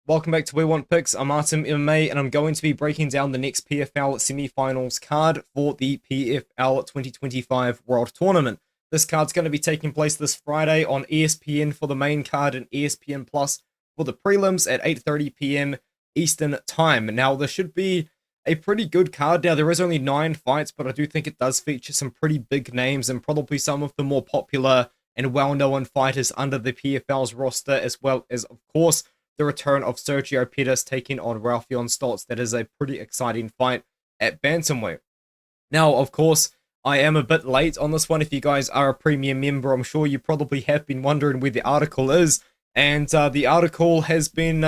Welcome back to We Want Picks. I'm Artem MMA, and I'm going to be breaking down the next PFL Semifinals card for the PFL 2025 World Tournament. This card's going to be taking place this Friday on ESPN for the main card and ESPN Plus for the prelims at 8:30 p.m. Eastern Time. Now, there should be a pretty good card. Now, there is only 9 fights, but I do think it does feature some pretty big names and probably some of the more popular and well-known fighters under the PFL's roster, as well as, of course, the return of Sergio Pettis taking on Raufeon Stots. That is a pretty exciting fight at bantamweight. Now, of course, I am a bit late on this one. If you guys are a premium member, I'm sure you probably have been wondering where the article is. And the article has been,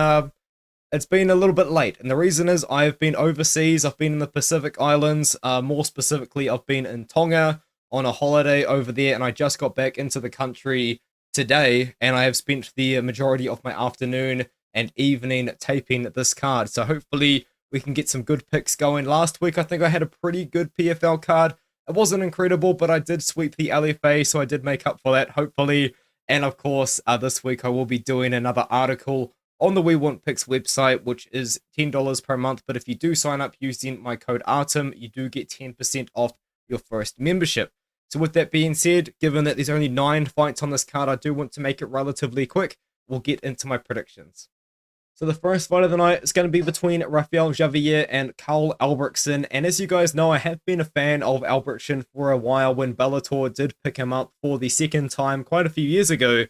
it's been a little bit late. And the reason is I've been overseas. I've been in the Pacific Islands. More specifically, I've been in Tonga on a holiday over there. And I just got back into the country today. And I have spent the majority of my afternoon and evening taping this card. So hopefully we can get some good picks going. Last week, I think I had a pretty good PFL card. It wasn't incredible, but I did sweep the LFA, so I did make up for that, hopefully. And of course, this week I will be doing another article on the We Want Picks website, which is $10 per month. But if you do sign up using my code ARTEM, you do get 10% off your first membership. So with that being said, given that there's only 9 fights on this card, I do want to make it relatively quick. We'll get into my predictions. So the first fight of the night is going to be between Rafael Xavier and Karl Albrektsson. And as you guys know, I have been a fan of Albrektsson for a while. When Bellator did pick him up for the second time quite a few years ago,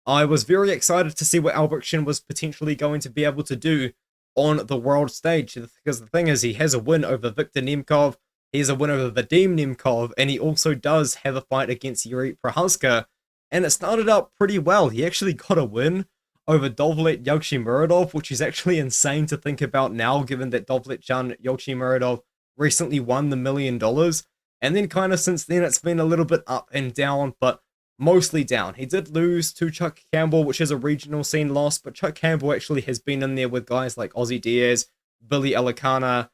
I was very excited to see what Albrektsson was potentially going to be able to do on the world stage. Because the thing is, he has a win over Viktor Nemkov, he has a win over Vadim Nemkov, and he also does have a fight against Yuri Prohaska. And it started out pretty well. He actually got a win over Dovlet Yalchimuradov, which is actually insane to think about now, given that Dovlet-chan Yalchimuradov recently won the $1 million. And then kind of since then, it's been a little bit up and down, but mostly down. He did lose to Chuck Campbell, which is a regional scene loss, but Chuck Campbell actually has been in there with guys like Ozzy Diaz, Billy Elikana,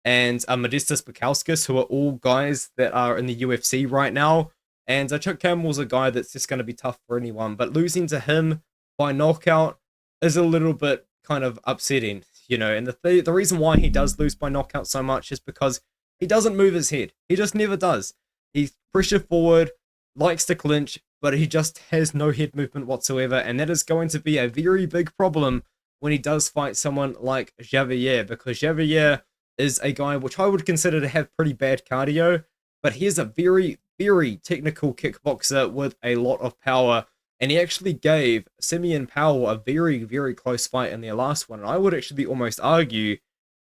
and Modestas Bukauskas, who are all guys that are in the UFC right now. And Chuck Campbell's a guy that's just going to be tough for anyone, but losing to him by knockout is a little bit kind of upsetting, you know, and the reason why he does lose by knockout so much is because he doesn't move his head. He just never does. He's pressure forward, likes to clinch, but he just has no head movement whatsoever, and that is going to be a very big problem when he does fight someone like Xavier, because Xavier is a guy which I would consider to have pretty bad cardio, but he's a very, very technical kickboxer with a lot of power. And he actually gave Simeon Powell a very, very close fight in their last one. And I would actually almost argue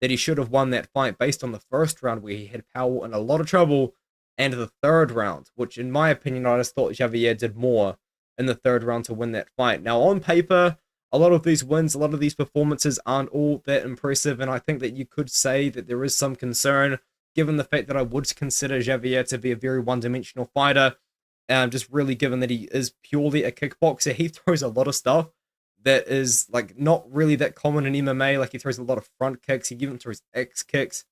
that he should have won that fight based on the first round, where he had Powell in a lot of trouble, and the third round, which in my opinion, I just thought Xavier did more in the third round to win that fight. Now, on paper, a lot of these wins, a lot of these performances aren't all that impressive. And I think that you could say that there is some concern, given the fact that I would consider Xavier to be a very one-dimensional fighter. Just really given that he is purely a kickboxer, he throws a lot of stuff that is like not really that common in MMA. Like he throws a lot of front kicks, he even throws X kicks.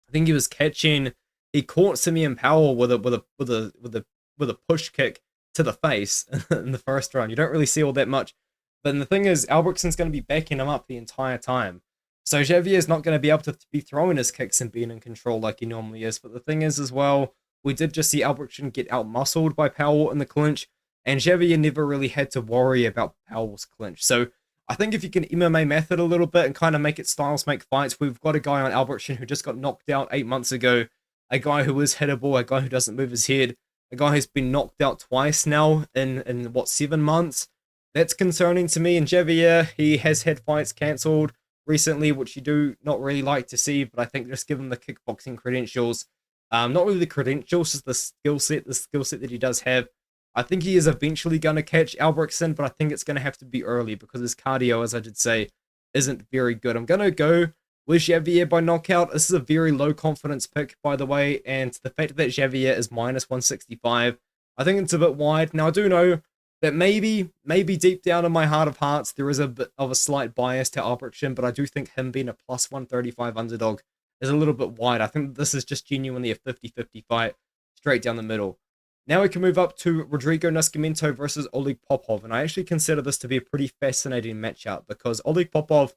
I think he caught Simeon Powell with a push kick to the face in the first round. You don't really see all that much. But the thing is, Albrektsson's going to be backing him up the entire time. So Xavier's not going to be able to be throwing his kicks and being in control like he normally is. But the thing is as well, we did just see Albrektsson get out-muscled by Powell in the clinch, and Xavier never really had to worry about Powell's clinch. So I think if you can MMA method a little bit and kind of make it styles make fights, we've got a guy on Albrektsson who just got knocked out 8 months ago, a guy who is hittable, a guy who doesn't move his head, a guy who's been knocked out twice now in 7 months. That's concerning to me. And Xavier, he has had fights cancelled recently, which you do not really like to see, but I think just given the kickboxing credentials, not really the credentials, just the skill set that he does have, I think he is eventually going to catch Albrektsson, but I think it's going to have to be early because his cardio, as I did say, isn't very good. I'm going to go with Xavier by knockout. This is a very low confidence pick, by the way, and the fact that Xavier is minus 165, I think it's a bit wide. Now, I do know that maybe deep down in my heart of hearts, there is a bit of a slight bias to Albrektsson, but I do think him being a plus 135 underdog is a little bit wide. I think this is just genuinely a 50-50 fight, straight down the middle. Now we can move up to Rodrigo Nascimento versus Oleg Popov, and I actually consider this to be a pretty fascinating matchup because Oleg Popov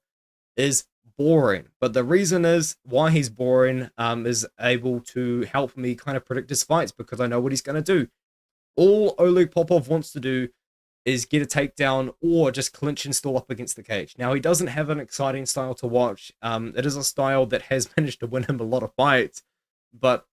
is boring. But the reason is why he's boring is able to help me kind of predict his fights because I know what he's going to do. All Oleg Popov wants to do is get a takedown or just clinch and stall up against the cage. Now, he doesn't have an exciting style to watch. It is a style that has managed to win him a lot of fights, but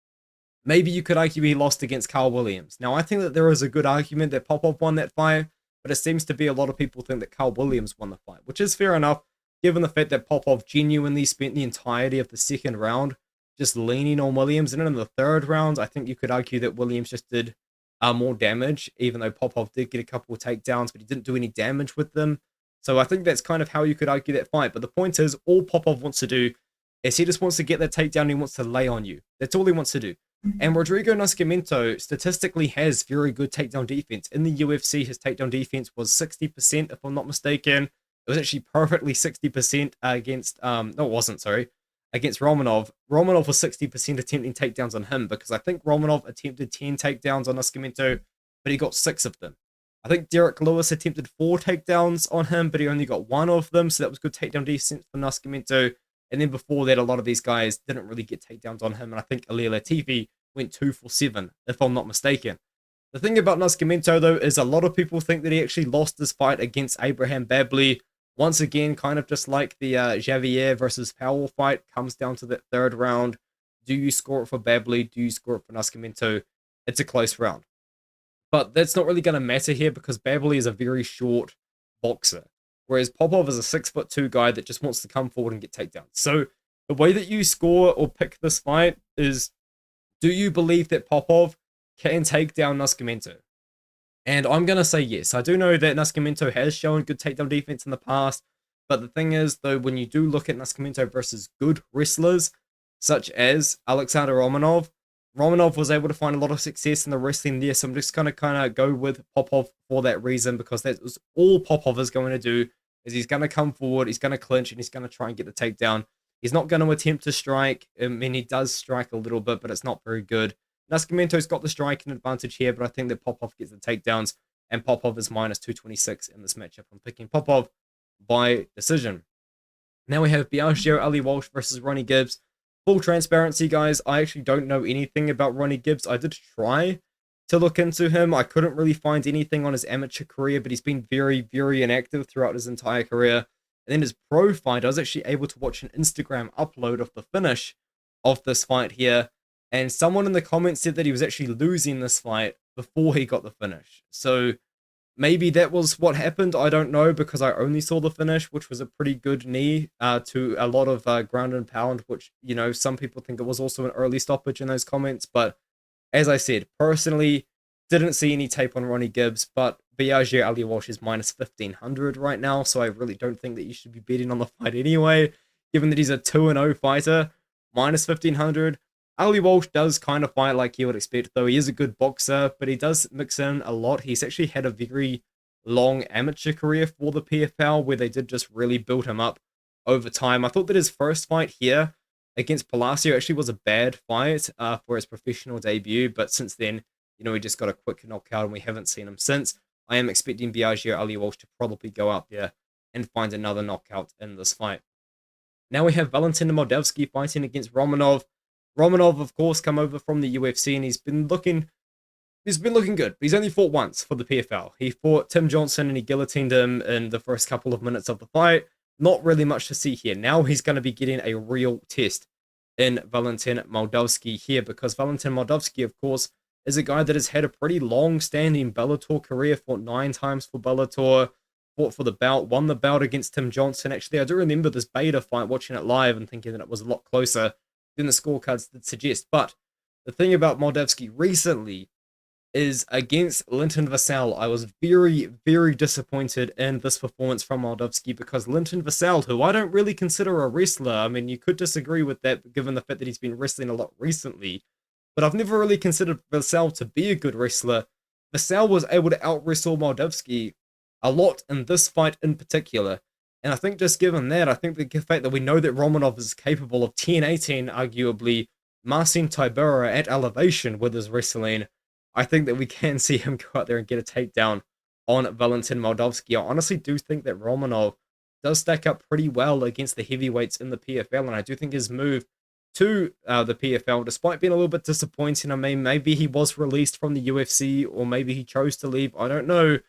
maybe you could argue he lost against Karl Williams. Now, I think that there is a good argument that Popov won that fight, but it seems to be a lot of people think that Karl Williams won the fight, which is fair enough, given the fact that Popov genuinely spent the entirety of the second round just leaning on Williams. And in the third round, I think you could argue that Williams just did more damage, even though Popov did get a couple of takedowns, but he didn't do any damage with them. So I think that's kind of how you could argue that fight. But the point is, all Popov wants to do is he just wants to get that takedown and he wants to lay on you. That's all he wants to do. And Rodrigo Nascimento statistically has very good takedown defense. In the UFC, his takedown defense was 60%, if I'm not mistaken. It was actually perfectly 60% against, no, it wasn't, sorry, against Romanov. Romanov was 60% attempting takedowns on him because I think Romanov attempted 10 takedowns on Nascimento, but he got 6 of them. I think Derek Lewis attempted 4 takedowns on him, but he only got 1 of them, so that was good takedown defense for Nascimento. And then before that, a lot of these guys didn't really get takedowns on him, and I think Ilir Latifi went 2 for 7, if I'm not mistaken. The thing about Nascimento, though, is a lot of people think that he actually lost this fight against Abraham Babley. Once again, kind of just like the Xavier versus Powell fight, comes down to that third round. Do you score it for Babley? Do you score it for Nascimento? It's a close round. But that's not really going to matter here because Babley is a very short boxer, whereas Popov is a 6'2" guy that just wants to come forward and get takedowns. So the way that you score or pick this fight is, do you believe that Popov can take down Nascimento? And I'm going to say yes. I do know that Nascimento has shown good takedown defense in the past, but the thing is, though, when you do look at Nascimento versus good wrestlers, such as Alexandr Romanov, Romanov was able to find a lot of success in the wrestling there, so I'm just going to kind of go with Popov for that reason, because that's all Popov is going to do, is he's going to come forward, he's going to clinch, and he's going to try and get the takedown. He's not going to attempt to strike. I mean, he does strike a little bit, but it's not very good. Nascimento's got the striking advantage here, but I think that Popov gets the takedowns, and Popov is minus 226 in this matchup. I'm picking Popov by decision. Now we have Biaggio, Ali Walsh versus Ronnie Gibbs. Full transparency, guys, I actually don't know anything about Ronnie Gibbs. I did try to look into him. I couldn't really find anything on his amateur career, but he's been very, very inactive throughout his entire career. And then his pro fight, I was actually able to watch an Instagram upload of the finish of this fight here. And someone in the comments said that he was actually losing this fight before he got the finish. So maybe that was what happened. I don't know, because I only saw the finish, which was a pretty good knee to a lot of ground and pound, which, you know, some people think it was also an early stoppage in those comments. But as I said, personally, didn't see any tape on Ronnie Gibbs, but Biaggio Ali Walsh is minus 1,500 right now, so I really don't think that you should be betting on the fight anyway, given that he's a 2-0 fighter. Minus 1,500. Ali Walsh does kind of fight like you would expect, though he is a good boxer, but he does mix in a lot. He's actually had a very long amateur career for the PFL, where they did just really build him up over time. I thought that his first fight here against Palacio actually was a bad fight for his professional debut, but since then, you know, he just got a quick knockout and we haven't seen him since. I am expecting Biaggio Ali Walsh to probably go out there and find another knockout in this fight. Now we have Valentin Moldavsky fighting against Romanov. Romanov, of course, come over from the UFC, and he's been looking good. He's only fought once for the PFL. He fought Tim Johnson and he guillotined him in the first couple of minutes of the fight. Not really much to see here. Now he's going to be getting a real test in Valentin Moldavsky here, because Valentin Moldavsky, of course, is a guy that has had a pretty long-standing Bellator career, fought 9 times for Bellator, fought for the belt, won the belt against Tim Johnson. Actually, I do remember this beta fight, watching it live and thinking that it was a lot closer than the scorecards did suggest. But the thing about Moldavsky recently is against Linton Vassell, I was very, very disappointed in this performance from Moldavsky, because Linton Vassell, who I don't really consider a wrestler, I mean, you could disagree with that given the fact that he's been wrestling a lot recently, but I've never really considered Vassell to be a good wrestler. Vassell was able to out-wrestle Moldavsky a lot in this fight in particular. And I think just given that, I think the fact that we know that Romanov is capable of 10-18, arguably, Marcin Tybura at elevation with his wrestling, I think that we can see him go out there and get a takedown on Valentin Moldavsky. I honestly do think that Romanov does stack up pretty well against the heavyweights in the PFL, and I do think his move to the PFL, despite being a little bit disappointing, I mean, maybe he was released from the UFC, or maybe he chose to leave, I don't know,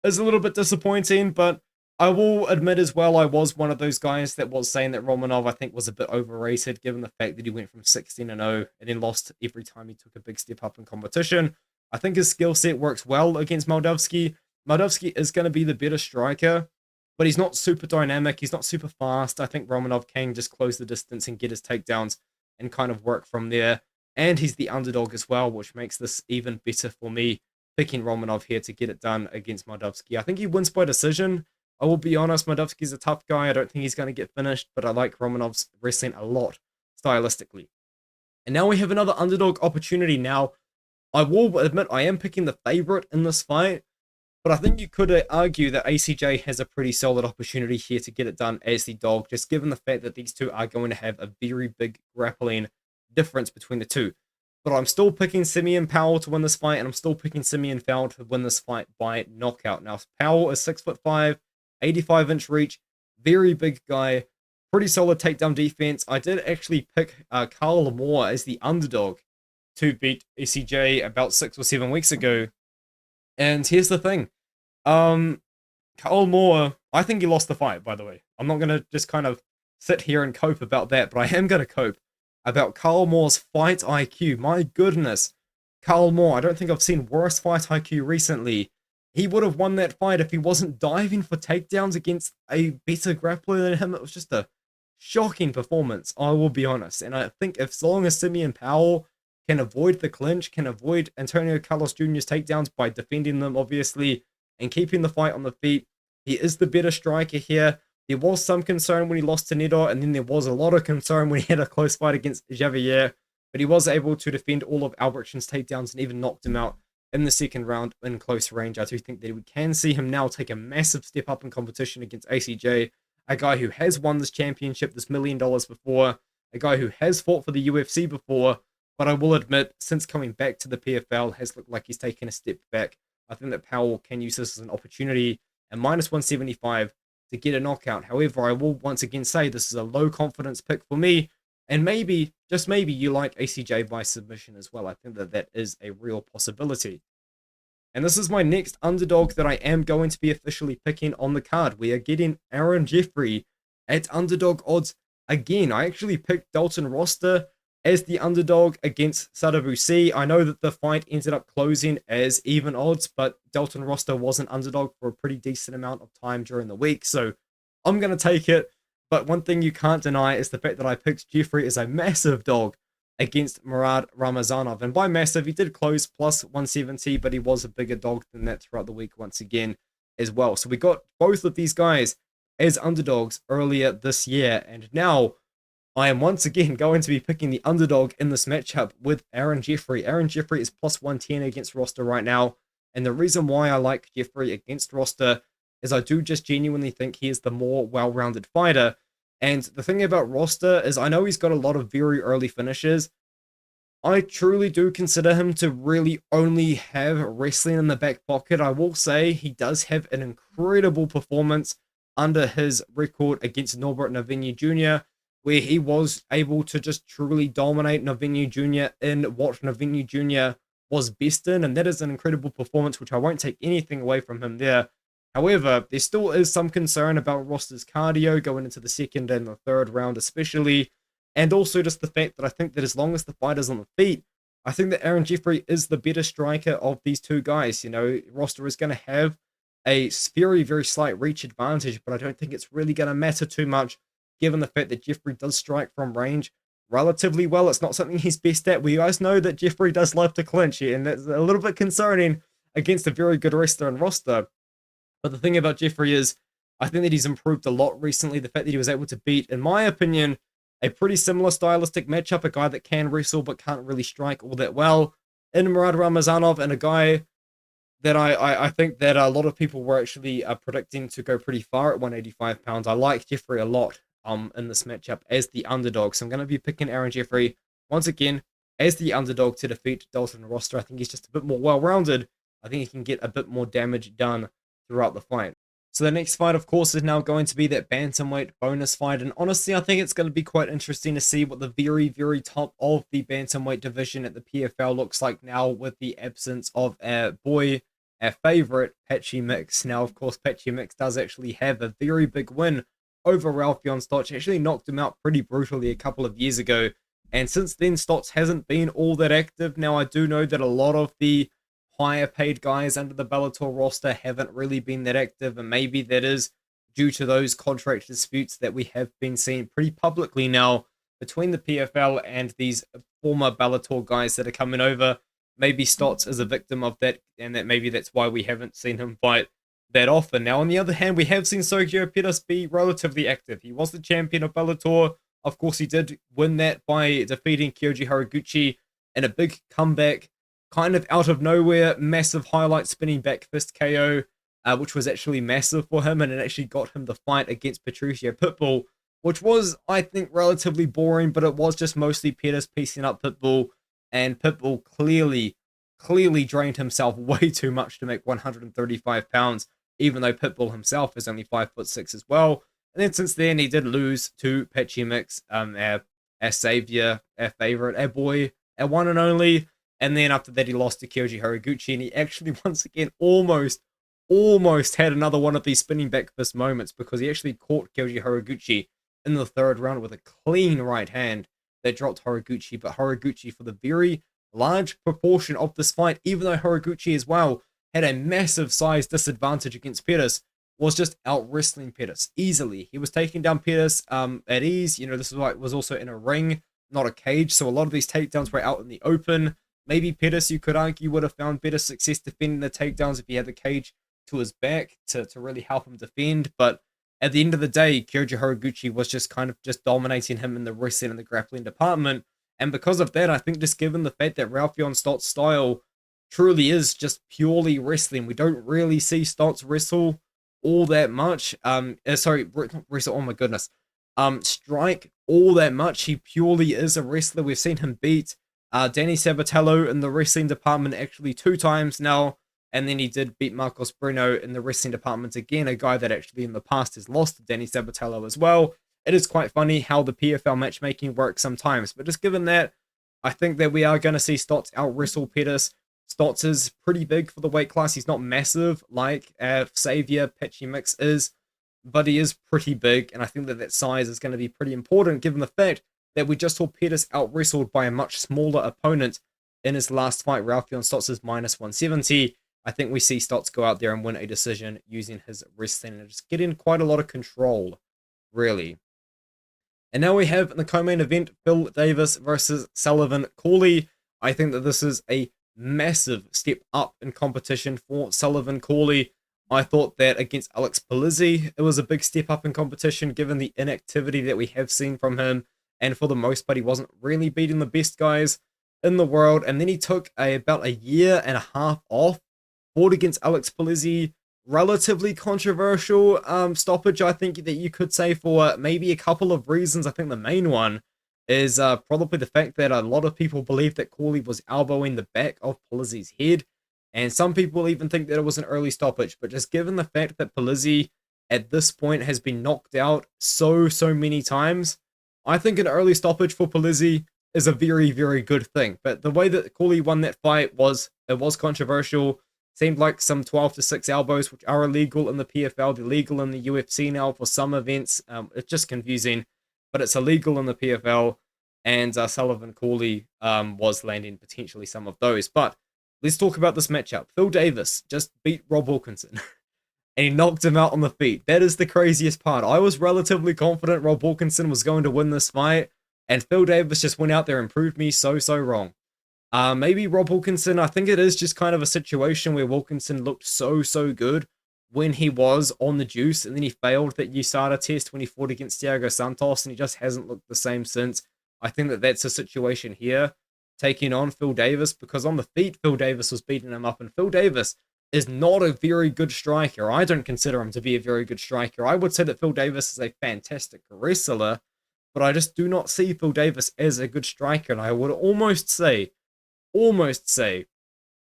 is a little bit disappointing, but I will admit as well, I was one of those guys that was saying that Romanov, I think, was a bit overrated, given the fact that he went from 16-0 and then lost every time he took a big step up in competition. I think his skill set works well against Moldavsky. Moldavsky is going to be the better striker, but he's not super dynamic. He's not super fast. I think Romanov can just close the distance and get his takedowns and kind of work from there. And he's the underdog as well, which makes this even better for me, picking Romanov here to get it done against Moldavsky. I think he wins by decision. I will be honest, Moldavsky's a tough guy. I don't think he's going to get finished, but I like Romanov's wrestling a lot, stylistically. And now we have another underdog opportunity. Now, I will admit I am picking the favorite in this fight, but I think you could argue that ACJ has a pretty solid opportunity here to get it done as the dog, just given the fact that these two are going to have a very big grappling difference between the two. But I'm still picking Simeon Powell to win this fight, and I'm still picking Simeon Powell to win this fight by knockout. Now, Powell is 6'5", 85-inch reach, very big guy, pretty solid takedown defense. I did actually pick Karl Moore as the underdog to beat ACJ about 6 or 7 weeks ago. And here's the thing. Karl Moore, I think he lost the fight, by the way. I'm not going to just kind of sit here and cope about that, but I am going to cope about Karl Moore's fight IQ. My goodness. Karl Moore, I don't think I've seen worse fight IQ recently. He would have won that fight if he wasn't diving for takedowns against a better grappler than him. It was just a shocking performance, I will be honest. And I think as long as Simeon Powell can avoid the clinch, can avoid Antonio Carlos Jr.'s takedowns by defending them, obviously, and keeping the fight on the feet, he is the better striker here. There was some concern when he lost to Neto, and then there was a lot of concern when he had a close fight against Xavier, but he was able to defend all of Albrektson's takedowns and even knocked him out in the second round in close range. I do think that we can see him now take a massive step up in competition against ACJ, a guy who has won this championship, this $1 million before, a guy who has fought for the UFC before, but I will admit, since coming back to the PFL, has looked like he's taken a step back. I think that Powell can use this as an opportunity at -175 to get a knockout. However, I will once again say this is a low confidence pick for me, and maybe, just maybe, you like ACJ by submission as well. I think that that is a real possibility. And this is my next underdog that I am going to be officially picking on the card. We are getting Aaron Jeffrey at underdog odds again. I actually picked Dalton Rosta as the underdog against Sadabusi. I know that the fight ended up closing as even odds, but Dalton Rosta was an underdog for a pretty decent amount of time during the week, so I'm going to take it. But one thing you can't deny is the fact that I picked Jeffrey as a massive dog against Murad Ramazanov. And by massive, he did close +170, but he was a bigger dog than that throughout the week once again as well. So we got both of these guys as underdogs earlier this year, and now I am once again going to be picking the underdog in this matchup with Aaron Jeffrey. Aaron Jeffrey is +110 against Rosta right now, and the reason why I like Jeffrey against Rosta is I do just genuinely think he is the more well-rounded fighter. And the thing about Rosta is I know he's got a lot of very early finishes. I truly do consider him to really only have wrestling in the back pocket. I will say he does have an incredible performance under his record against Norbert Novenyi Jr., where he was able to just truly dominate Novenyi Jr. in what Novenyi Jr. was best in, and that is an incredible performance, which I won't take anything away from him there. However, there still is some concern about Rosta's cardio going into the second and the third round especially, and also just the fact that I think that as long as the fight is on the feet, I think that Aaron Jeffrey is the better striker of these two guys. You know, Rosta is going to have a very, very slight reach advantage, but I don't think it's really going to matter too much, given the fact that Jeffrey does strike from range relatively well. It's not something he's best at. We guys know that Jeffrey does love to clinch, and that's a little bit concerning against a very good wrestler in Rosta. But the thing about Jeffrey is, I think that he's improved a lot recently. The fact that he was able to beat, in my opinion, a pretty similar stylistic matchup, a guy that can wrestle but can't really strike all that well, in Murad Ramazanov, and a guy that I think that a lot of people were actually predicting to go pretty far at 185 pounds. I like Jeffrey a lot in this matchup as the underdog. So I'm going to be picking Aaron Jeffrey once again as the underdog to defeat Dalton Rosta. I think he's just a bit more well-rounded. I think he can get a bit more damage done throughout the fight. So the next fight, of course, is now going to be that bantamweight bonus fight. And honestly, I think it's going to be quite interesting to see what the very, very top of the bantamweight division at the PFL looks like now with the absence of our favorite, Patchy Mix. Now, of course, Patchy Mix does actually have a very big win over Raufeon. Stots actually knocked him out pretty brutally a couple of years ago. And since then, Stots hasn't been all that active. Now, I do know that a lot of the higher paid guys under the Bellator roster haven't really been that active, and maybe that is due to those contract disputes that we have been seeing pretty publicly now between the PFL and these former Bellator guys that are coming over. Maybe Stots is a victim of that, and that maybe that's why we haven't seen him fight that often. Now, on the other hand, we have seen Sergio Pettis be relatively active. He was the champion of Bellator. Of course, he did win that by defeating Kyoji Horiguchi in a big comeback, kind of out of nowhere, massive highlight spinning back fist KO, which was actually massive for him, and it actually got him the fight against Patricio Pitbull, which was, I think, relatively boring, but it was just mostly Pettis piecing up Pitbull, and Pitbull clearly drained himself way too much to make 135 pounds, even though Pitbull himself is only 5'6" as well. And then since then, he did lose to Patchy Mix, our Xavier, our favorite, our boy, our one and only. And then after that, he lost to Kyoji Horiguchi, and he actually, once again, almost had another one of these spinning back fist moments, because he actually caught Kyoji Horiguchi in the third round with a clean right hand that dropped Horiguchi. But Horiguchi, for the very large proportion of this fight, even though Horiguchi as well had a massive size disadvantage against Pettis, was just out wrestling Pettis easily. He was taking down Pettis at ease. You know, this was also in a ring, not a cage, so a lot of these takedowns were out in the open. Maybe Pettis, you could argue, would have found better success defending the takedowns if he had the cage to his back to really help him defend. But at the end of the day, Kyoji Horiguchi was just kind of just dominating him in the wrestling and the grappling department. And because of that, I think just given the fact that Raufeon Stots' style truly is just purely wrestling, we don't really see Stots wrestle all that much. Wrestle, oh my goodness. Strike all that much. He purely is a wrestler. We've seen him beat Danny Sabatello in the wrestling department actually 2 times now, and then he did beat Marcos Bruno in the wrestling department again, a guy that actually in the past has lost to Danny Sabatello as well. It is quite funny how the PFL matchmaking works sometimes, but just given that, I think that we are going to see Stots out-wrestle Pettis. Stots is pretty big for the weight class. He's not massive like Xavier, Patchy Mix is, but he is pretty big, and I think that size is going to be pretty important given the fact that we just saw Pettis out-wrestled by a much smaller opponent in his last fight. Raufeon Stots is minus 170. I think we see Stots go out there and win a decision using his wrestling and just get in quite a lot of control, really. And now we have in the co-main event, Phil Davis versus Sullivan Cauley. I think that this is a massive step up in competition for Sullivan Cauley. I thought that against Alex Polizzi, it was a big step up in competition given the inactivity that we have seen from him. And for the most part, he wasn't really beating the best guys in the world. And then he took about a year and a half off, fought against Alex Polizzi. Relatively controversial stoppage, I think, that you could say for maybe a couple of reasons. I think the main one is probably the fact that a lot of people believe that Cauley was elbowing the back of Polizzi's head. And some people even think that it was an early stoppage. But just given the fact that Polizzi at this point has been knocked out so many times, I think an early stoppage for Polizzi is a very, very good thing. But the way that Cauley won that fight was controversial. Seemed like some 12-6 elbows, which are illegal in the PFL. They're legal in the UFC now for some events. It's just confusing, but it's illegal in the PFL. And Sullivan Cauley was landing potentially some of those. But let's talk about this matchup. Phil Davis just beat Rob Wilkinson. And he knocked him out on the feet. That is the craziest part. I was relatively confident Rob Wilkinson was going to win this fight, and Phil Davis just went out there and proved me so wrong. Maybe Rob Wilkinson, I think it is just kind of a situation where Wilkinson looked so good when he was on the juice, and then he failed that USADA test when he fought against Thiago Santos, and he just hasn't looked the same since. I think that that's a situation here, taking on Phil Davis, because on the feet, Phil Davis was beating him up, and Phil Davis is not a very good striker. I don't consider him to be a very good striker. I would say that Phil Davis is a fantastic wrestler, but I just do not see Phil Davis as a good striker, and I would almost say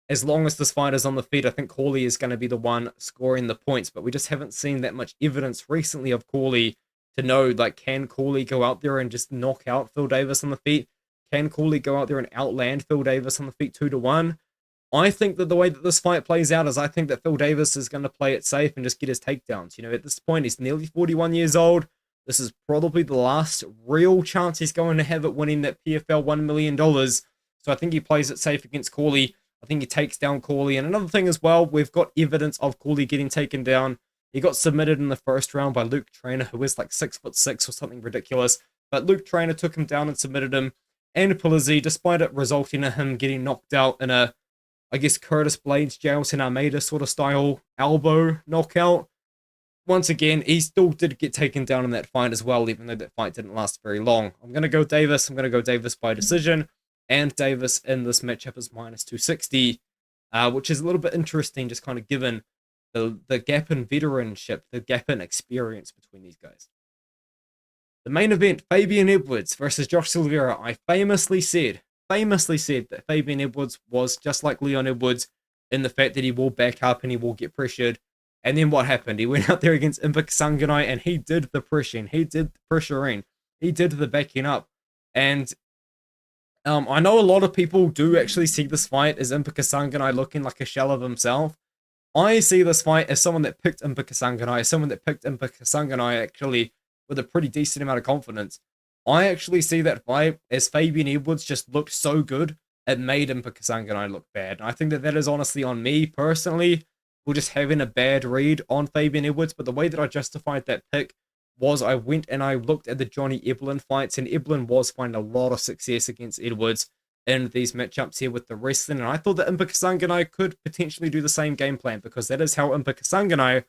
as long as this fight is on the feet, I think Cauley is going to be the one scoring the points. But we just haven't seen that much evidence recently of Cauley to know, like, can Cauley go out there and just knock out Phil Davis on the feet? Can Cauley go out there and outland Phil Davis on the feet 2-1? I think that the way that this fight plays out is I think that Phil Davis is going to play it safe and just get his takedowns. You know, at this point, he's nearly 41 years old. This is probably the last real chance he's going to have at winning that PFL $1 million. So I think he plays it safe against Cauley. I think he takes down Cauley. And another thing as well, we've got evidence of Cauley getting taken down. He got submitted in the first round by Luke Trainer, who is like 6'6" or something ridiculous. But Luke Trainer took him down and submitted him. And Polizzi, despite it resulting in him getting knocked out in a, I guess, Curtis Blades, Jailson Almeida sort of style elbow knockout. Once again, he still did get taken down in that fight as well, even though that fight didn't last very long. I'm going to go Davis. I'm going to go Davis by decision. And Davis in this matchup is -260, which is a little bit interesting, just kind of given the gap in veteranship, the gap in experience between these guys. The main event, Fabian Edwards versus Josh Silveira. I famously said that Fabian Edwards was just like Leon Edwards in the fact that he will back up and he will get pressured. And then what happened? He went out there against Impa Kasanganay and he did the pressing. He did the pressuring. He did the backing up. And I know a lot of people do actually see this fight as Impa Kasanganay looking like a shell of himself. I see this fight as someone that picked Impa Kasanganay, someone that picked Impa Kasanganay actually with a pretty decent amount of confidence. I actually see that fight as Fabian Edwards just looked so good, it made Impa Kasanganay look bad. And I think that that is honestly on me personally, for just having a bad read on Fabian Edwards. But the way that I justified that pick was I went and I looked at the Johnny Eblin fights, and Eblin was finding a lot of success against Edwards in these matchups here with the wrestling. And I thought that Impa Kasanganay could potentially do the same game plan, because that is how Impa Kasanganay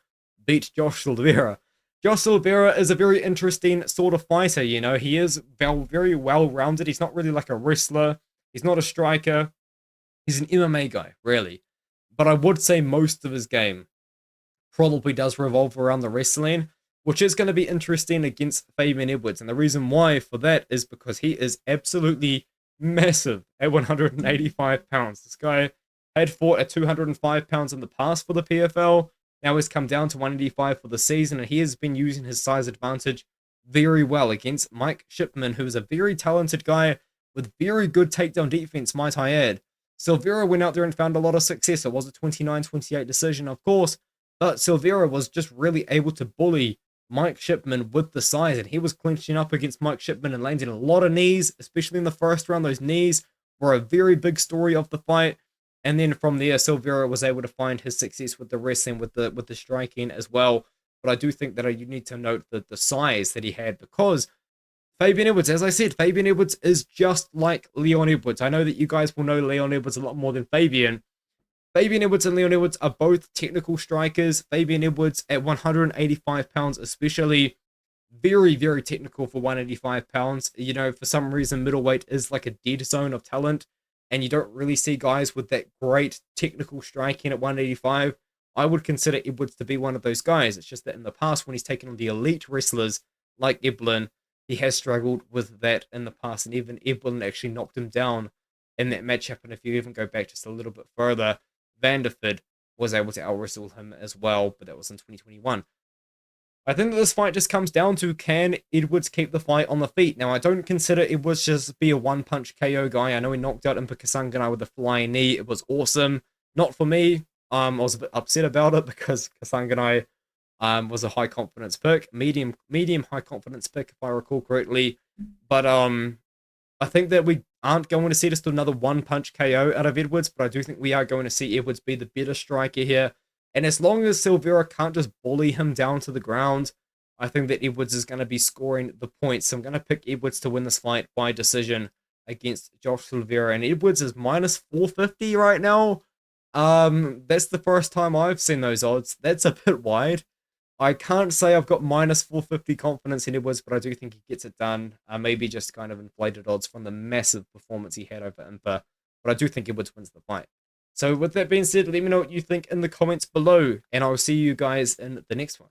beat Josh Silveira. Josh Silveira is a very interesting sort of fighter, you know. He is very well-rounded. He's not really like a wrestler. He's not a striker. He's an MMA guy, really. But I would say most of his game probably does revolve around the wrestling, which is going to be interesting against Fabian Edwards. And the reason why for that is because he is absolutely massive at 185 pounds. This guy had fought at 205 pounds in the past for the PFL. Now he's come down to 185 for the season, and he has been using his size advantage very well against Mike Shipman, who is a very talented guy with very good takedown defense, might I add. Silveira went out there and found a lot of success. It was a 29-28 decision, of course, but Silveira was just really able to bully Mike Shipman with the size, and he was clinching up against Mike Shipman and landing a lot of knees, especially in the first round. Those knees were a very big story of the fight. And then from there, Silveira was able to find his success with the wrestling, with the striking as well. But I do think that you need to note the size that he had, because Fabian Edwards, as I said, Fabian Edwards is just like Leon Edwards. I know that you guys will know Leon Edwards a lot more than Fabian. Fabian Edwards and Leon Edwards are both technical strikers. Fabian Edwards at 185 pounds especially, very, very technical for 185 pounds. You know, for some reason, middleweight is like a dead zone of talent, and you don't really see guys with that great technical striking at 185. I would consider Edwards to be one of those guys. It's just that in the past, when he's taken on the elite wrestlers like Eblin, he has struggled with that in the past, and even Eblin actually knocked him down in that matchup. And if you even go back just a little bit further, Vanderford was able to out-wrestle him as well, but that was in 2021. I think that this fight just comes down to, can Edwards keep the fight on the feet? Now, I don't consider Edwards just be a one-punch KO guy. I know he knocked out Impa Kasanganay with a flying knee. It was awesome. Not for me. I was a bit upset about it because Kasanganay was a high-confidence pick. Medium high-confidence pick, if I recall correctly. But I think that we aren't going to see just another one-punch KO out of Edwards, but I do think we are going to see Edwards be the better striker here. And as long as Silveira can't just bully him down to the ground, I think that Edwards is going to be scoring the points. So I'm going to pick Edwards to win this fight by decision against Josh Silveira. And Edwards is -450 right now. That's the first time I've seen those odds. That's a bit wide. I can't say I've got -450 confidence in Edwards, but I do think he gets it done. Maybe just kind of inflated odds from the massive performance he had over Impa. But I do think Edwards wins the fight. So with that being said, let me know what you think in the comments below, and I'll see you guys in the next one.